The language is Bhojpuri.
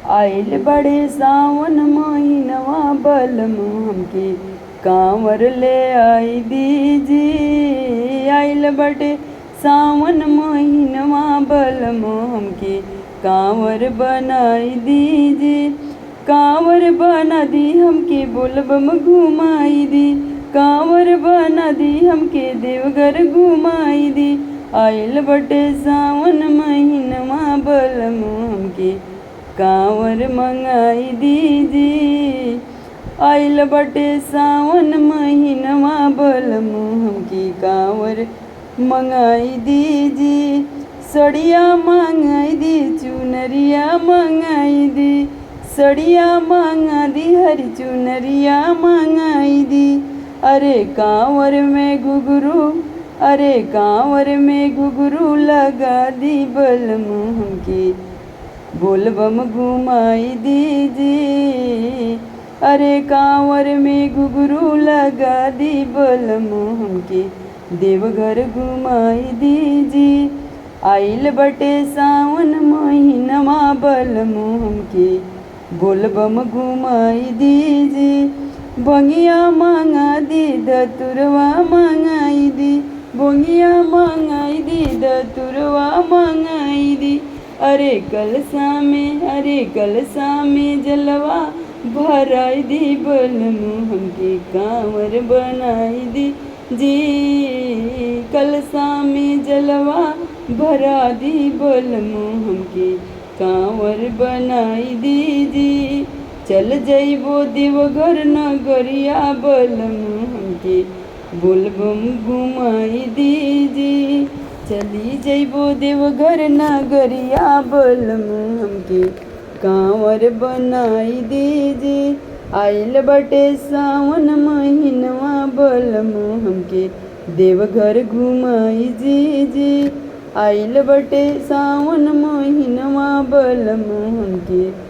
आइल बड़े सावन महीनवा बलम हमके कांवर ले आई दीजी। आइल बड़े सावन महीनवा बलम हमके कांवर बनाई दीजी। कांवर बना दी हमके बोलबम घुमाई दी। कांवर बना दी हमके देवघर घुमाई दी। आइल बटे सावन महीनवा बलम हमके कांवर मंगाई दीजी। आइल बटे सावन महीनवा बलम हमके कांवर मंगाई दीजी। सड़िया मंगाई दी, चुनरिया मंगाई दी। सड़िया मंगा दी, हरी चुनरिया मंगाई दी। अरे कांवर में घुघरू, अरे कांवर में घुघरू लगा दी बलम हमके बोलबम घुमाई दीजी। अरे कांवर में घुघरू लगा दी बलम हमके देवघर घुमाई दीजी। आइल बटे सावन महीनवा बलम हमके बोलबम घुमाई दीजी। भंगिया मांगा दी, धतुरवा मंगाई दी। भंगिया मंगाई दी, धतुरवा मंगाई दी। अरे कलसा में, अरे कलसा में जलवा भराई दी बलम हमके कांवर बनाई दी जी। कलसा में जलवा भरा दी बलम हमके कांवर बनाई दीजी। चल जइबो देवघर नगरिया बलम हमके बोलबम घुमाई दीजी। चली जइबो देवघर नगरिया बलम हमके कांवर बनाई दीजी। आइल बटे सावन महीनवा बलम हमके देवघर घुमाई दीजी। आइल बटे सावन महीनवा बलम हमके